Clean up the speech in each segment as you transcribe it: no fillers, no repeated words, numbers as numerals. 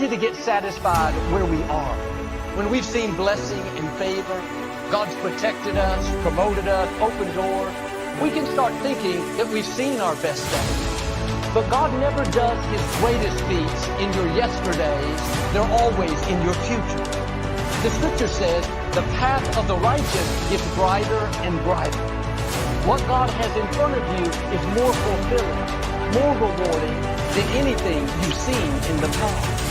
easy to get satisfied where we are. When we've seen blessing and favor, God's protected us, promoted us, opened doors, we can start thinking that we've seen our best days. But God never does His greatest feats in your yesterdays. They're always in your future. The scripture says, the path of the righteous gets brighter and brighter. What God has in front of you is more fulfilling, more rewarding than anything you've seen in the past.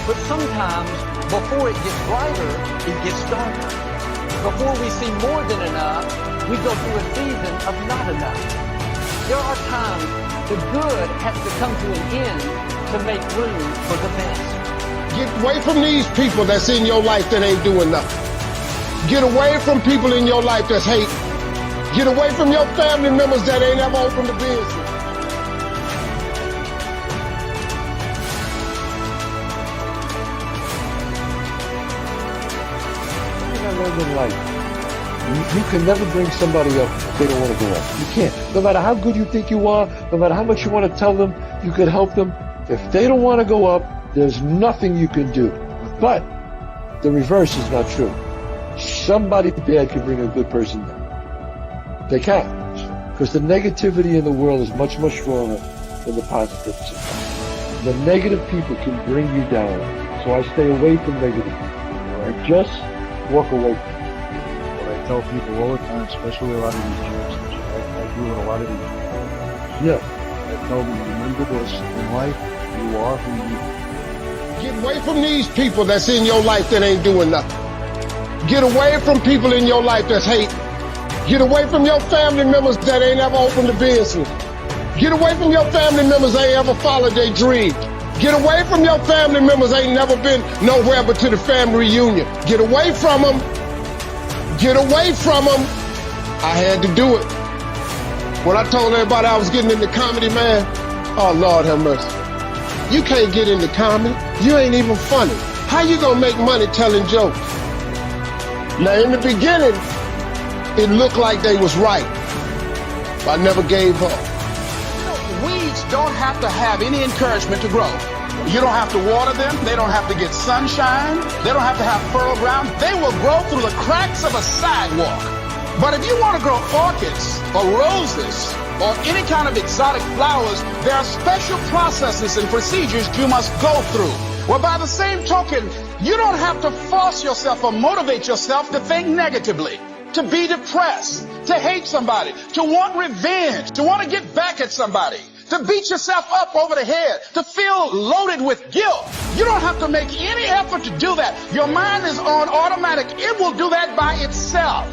But sometimes, before it gets brighter, it gets darker. Before we see more than enough, we go through a season of not enough. There are times the good has to come to an end to make room for the best. Get away from these people that's in your life that ain't doing nothing. Get away from people in your life that's hating. Get away from your family members that ain't ever opened a business. I learned in life, you can never bring somebody up if they don't want to go up. You can't. No matter how good you think you are, no matter how much you want to tell them, you can help them. If they don't want to go up, there's nothing you can do. But the reverse is not true. Somebody bad can bring a good person down. They can. Because the negativity in the world is much, much stronger than the positives. The negative people can bring you down. So I stay away from negative people. I just walk away from it. What I tell people all the time, especially a lot of these jobs, I do with a lot of these people. Yeah. I tell them, remember this, in life, you are who you are. Get away from these people that's in your life that ain't doing nothing. Get away from people in your life that's hating. Get away from your family members that ain't ever opened a business. Get away from your family members that ain't ever followed their dreams. Get away from your family members that ain't never been nowhere but to the family reunion. Get away from them. Get away from them. I had to do it. When I told everybody I was getting into comedy, man, oh Lord have mercy. You can't get into comedy. You ain't even funny. How you gonna make money telling jokes? Now in the beginning, it looked like they was right. But I never gave up. Weeds don't have to have any encouragement to grow. You don't have to water them. They don't have to get sunshine. They don't have to have fertile ground. They will grow through the cracks of a sidewalk. But if you want to grow orchids or roses or any kind of exotic flowers, there are special processes and procedures you must go through. Well, by the same token, you don't have to force yourself or motivate yourself to think negatively, to be depressed, to hate somebody, to want revenge, to want to get back at somebody, to beat yourself up over the head, to feel loaded with guilt. You don't have to make any effort to do that. Your mind is on automatic. It will do that by itself.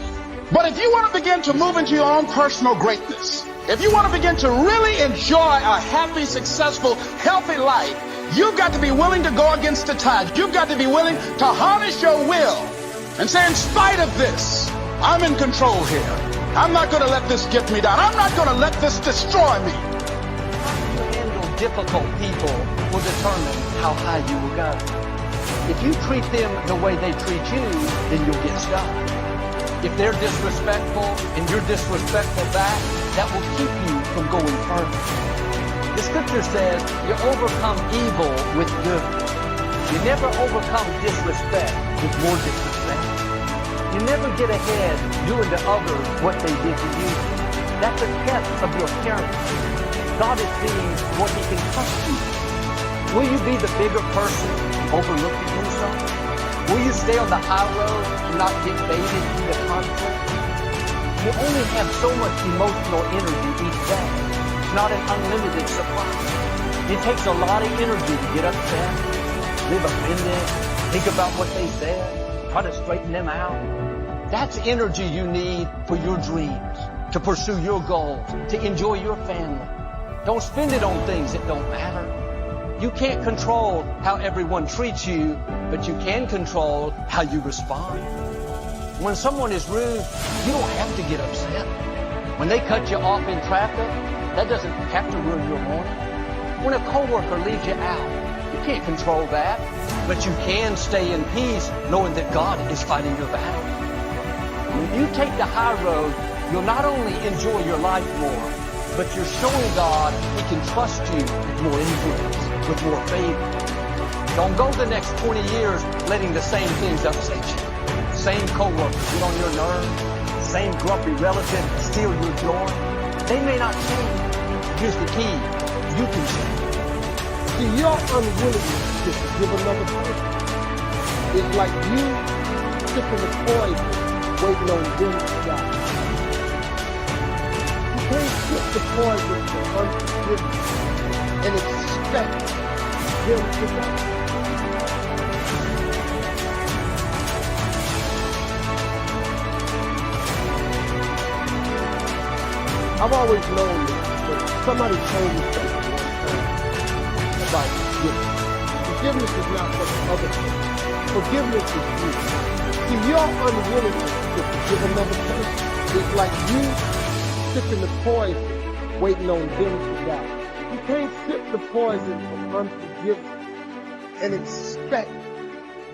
But if you want to begin to move into your own personal greatness, if you want to begin to really enjoy a happy, successful, healthy life, you've got to be willing to go against the tide. You've got to be willing to harness your will and say, in spite of this, I'm in control here. I'm not going to let this get me down. I'm not going to let this destroy me. How you handle difficult people will determine how high you will go. If you treat them the way they treat you, then you'll get stuck. If they're disrespectful and you're disrespectful back, that will keep you from going further. The scripture says you overcome evil with good. You never overcome disrespect with more disrespect. You never get ahead doing to others what they did to you. That's a test of your character. God is seeing what He can trust you. Will you be the bigger person overlooking yourself? Will you stay on the high road and not get baited into conflict? You only have so much emotional energy each day. It's not an unlimited supply. It takes a lot of energy to get upset, live offended, think about what they said, try to straighten them out. That's energy you need for your dreams, to pursue your goals, to enjoy your family. Don't spend it on things that don't matter. You can't control how everyone treats you, but you can control how you respond. When someone is rude, you don't have to get upset. When they cut you off in traffic, that doesn't have to ruin your morning. When a coworker leaves you out, you can't control that, but you can stay in peace knowing that God is fighting your battle. When you take the high road, you'll not only enjoy your life more, but you're showing God He can trust you with more influence, with more favor. Don't go the next 20 years letting the same things upset you. Same coworkers get on your nerves. Same grumpy relative steal your joy. They may not change. Here's the key. You can change. See, your unwillingness to forgive another person is like you sipping the poison, waiting on them to die. You can't sip the poison for unforgiveness and expect them to die. I've always known this, but somebody told me something one time about forgiveness. Forgiveness is not for the other person. Forgiveness is you. See, your unwillingness to forgive another person is like you sipping the poison, waiting on them to die. You can't sip the poison of unforgiveness and expect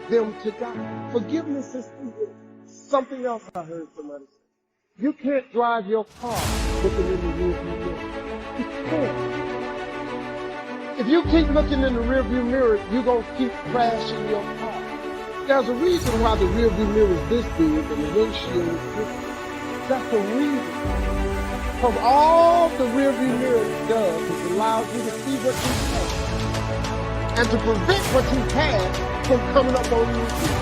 them to die. Forgiveness is for you. Something else I heard somebody say. You can't drive your car looking in the rearview mirror. You can't. If you keep looking in the rearview mirror, you're going to keep crashing your car. There's a reason why the rearview mirror is this big and the windshield is this big. That's the reason. From all the rearview mirror does is allows you to see what you have and to prevent what you have from coming up on you again.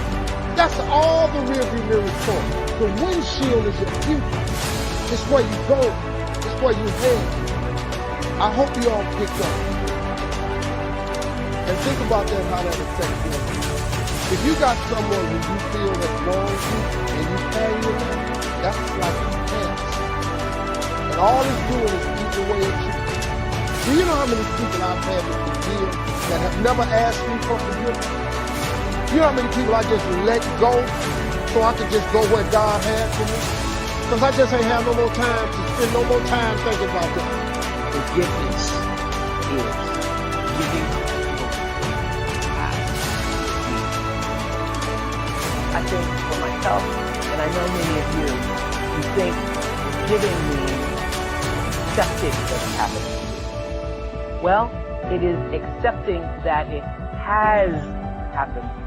That's all the rearview mirror is for. The windshield is your future. It's where you go. It's where you head. I hope you all pick up. And think about that, how that affects you. If you got someone who you feel has wronged you and you carry it out, that's like a past. And all it's doing is eating away at you. Do you know how many people I've had to forgive that have never asked me for forgiveness? You know how many people I just let go so I could just go where God had for me? Because I just ain't have no more time to spend no more time thinking about that. Forgiveness is giving up your past. I think for myself, and I know many of you think forgiving means accepting what's happened to you. Well, it is accepting that it has happened to you.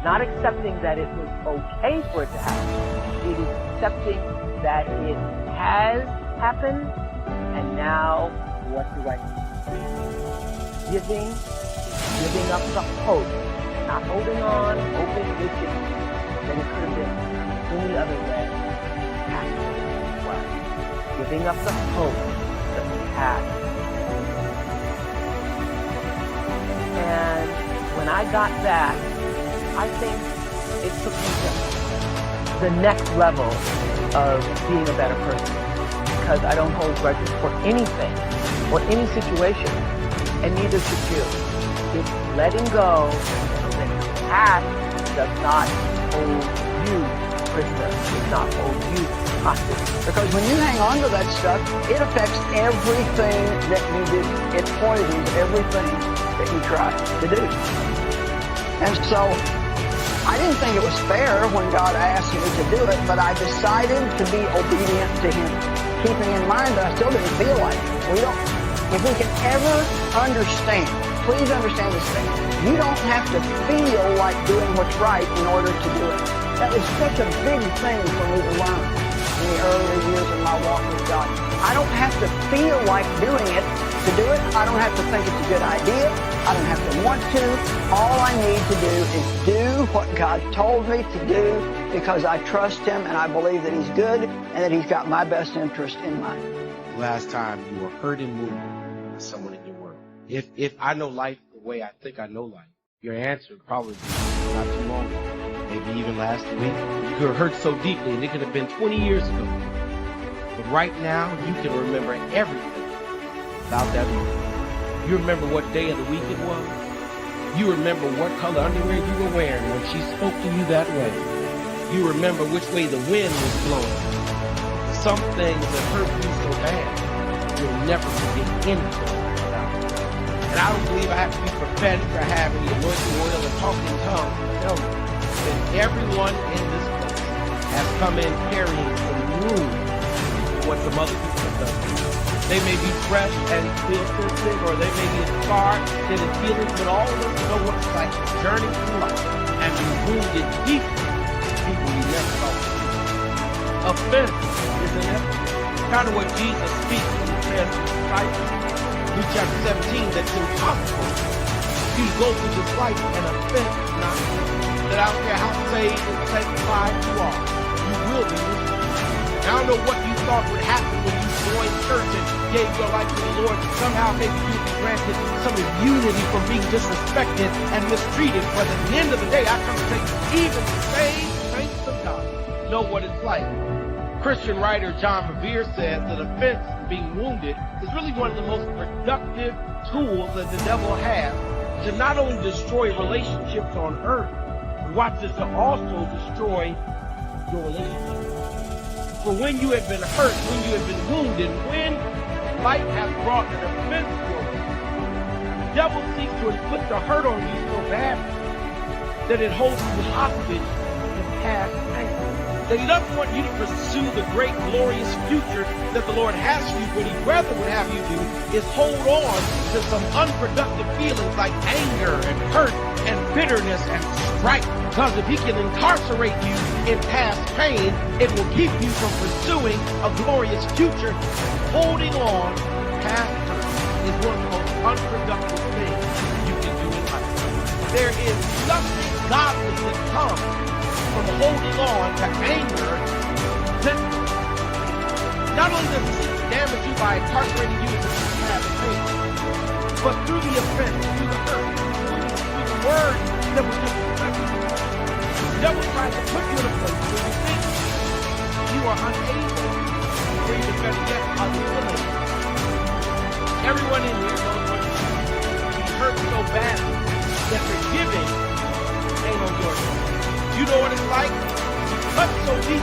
Not accepting that it was okay for it to happen. It is accepting that it has happened, and now what do I do? Giving up the hope, not holding on, hoping, wishing that it could have been any other way. Well, giving up the hope that we had. And when I got that, I think it took me to the next level of being a better person, because I don't hold grudges for anything or any situation, and neither should you. It's letting go of the past does not hold you prisoner, does not hold you hostage. Because when you hang on to that stuff, it affects everything that you do. It poisons everything that you try to do. And so I didn't think it was fair when God asked me to do it, but I decided to be obedient to Him, keeping in mind that I still didn't feel like it. If we can ever understand, please understand this thing, you don't have to feel like doing what's right in order to do it. That was such a big thing for me to learn in the earlier years of my walk with God. I don't have to feel like doing it to do it. I don't have to think it's a good idea. I don't have to want to. All I need to do is do what God told me to do, because I trust Him and I believe that He's good and that He's got my best interest in mind. Last time you were hurt and moved by someone in your work. If I know life the way I think I know life, your answer would probably be not too long ago, maybe even last week. You were hurt so deeply, and it could have been 20 years ago. But right now, you can remember everything about that moment. You remember what day of the week it was. You remember what color underwear you were wearing when she spoke to you that way. You remember which way the wind was blowing. Some things that hurt you so bad, you'll never forget anything about it. And I don't believe I have to be prophetic or have any anointing oil or talk in tongues to tell you that everyone in this place has come in carrying some room for what some other people have done. They may be fresh and feel sensitive, or they may be scarred, and feelings, but all of us know what it's like journey through life and be wounded deeply, people we never thought would. Offense is inevitable. Kind of what Jesus speaks when he says to his disciples, Luke chapter 17, that it's impossible for you to go through this life and offense not. That I don't care how saved and sanctified you are, you will be misled. I don't know what you thought would happen when you joined church and gave your life to the Lord. Somehow maybe you'd be granted some immunity from being disrespected and mistreated. But at the end of the day, I come to say, even the saved saints of God know what it's like. Christian writer John Bevere says that offense, being wounded, is really one of the most productive tools that the devil has to not only destroy relationships on earth, but watch this, to also destroy your relationship. For when you have been hurt, when you have been wounded, when life has brought an offense your way, the devil seeks to inflict a hurt on you so bad that it holds you hostage in past pain. That he doesn't want you to pursue the great, glorious future that the Lord has for you. What he'd rather would have you do is hold on to some unproductive feelings like anger and hurt and bitterness and strife. Because if he can incarcerate you in past pain, it will keep you from pursuing a glorious future. Holding on past hurt is one of the most unproductive things you can do in life. There is nothing godly that comes from holding on to anger. Not only does it seek to damage you by incarcerating you into past pain, but through the offense, through the hurt, through the word that was disrespectful, the devil tries to put you in a place where you think you are unable, or even better yet, unwilling. Everyone in here knows what it's like. You hurt so badly that forgiving ain't on your side. You know what it's like? You cut so deep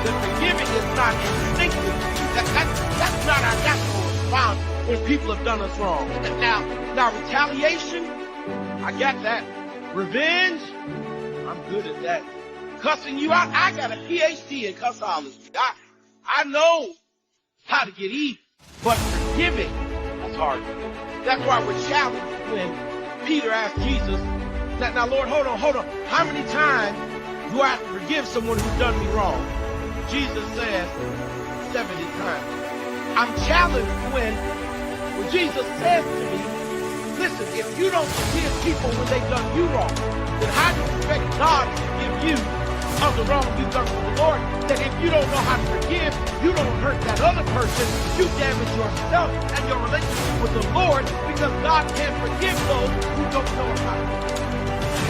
that forgiving is not instinctive. That's not our natural response when people have done us wrong. Now retaliation, I got that. Revenge, I'm good at that. Cussing you out, I got a PhD in cussology. I know how to get even. But forgiving, that's hard. That's why we're challenged when Peter asked Jesus, now Lord, hold on. How many times do I have to forgive someone who's done me wrong? Jesus says 70 times. I'm challenged when Jesus says to me, listen, if you don't forgive people when they've done you wrong, then how do you expect God to forgive you of the wrong you've done to the Lord? That if you don't know how to forgive, you don't hurt that other person, you damage yourself and your relationship with the Lord, because God can't forgive those who don't know how to forgive.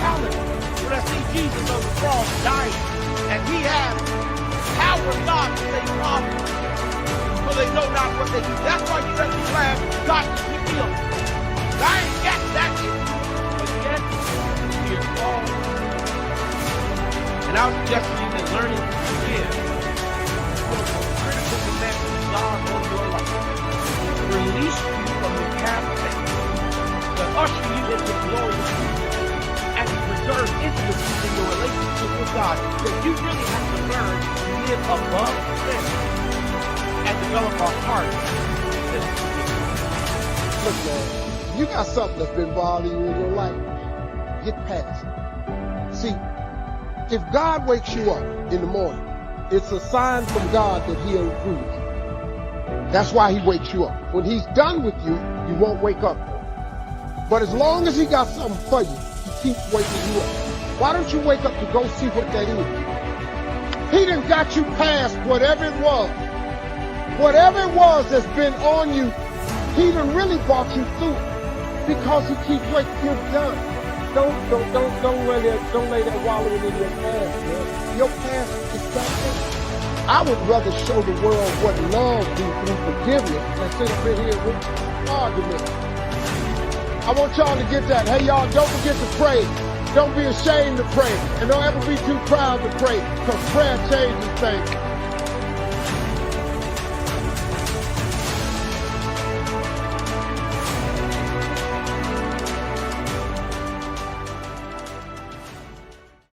Challenge. When I see Jesus on the cross dying, and he has power of God to save fathers, so they know not what they do. That's why you let me glad God can forgive. I ain't got that yet, but yet we're all. And I would suggest to you that learning to forgive is one of the most critical commandments of God on your life. To release you from the past pain, to usher you into glorious future, and to preserve intimacy in your relationship with God, that you really have to learn to live above sin and develop a heart that is forgiving. Look, man, you got something that's been bothering you in your life, get past it. See, if God wakes you up in the morning, it's a sign from God that he'll improve you. That's why he wakes you up. When he's done with you, you won't wake up. But as long as he got something for you, he keeps waking you up. Why don't you wake up to go see what that is? He done got you past whatever it was. Whatever it was that's been on you, he done really brought you through because he keeps waking you done. Don't lay that wallowing in your past, man. Your past is something. I would rather show the world what love do through forgiveness than sit up in here with arguments. I want y'all to get that. Hey, y'all, don't forget to pray. Don't be ashamed to pray. And don't ever be too proud to pray, because prayer changes things.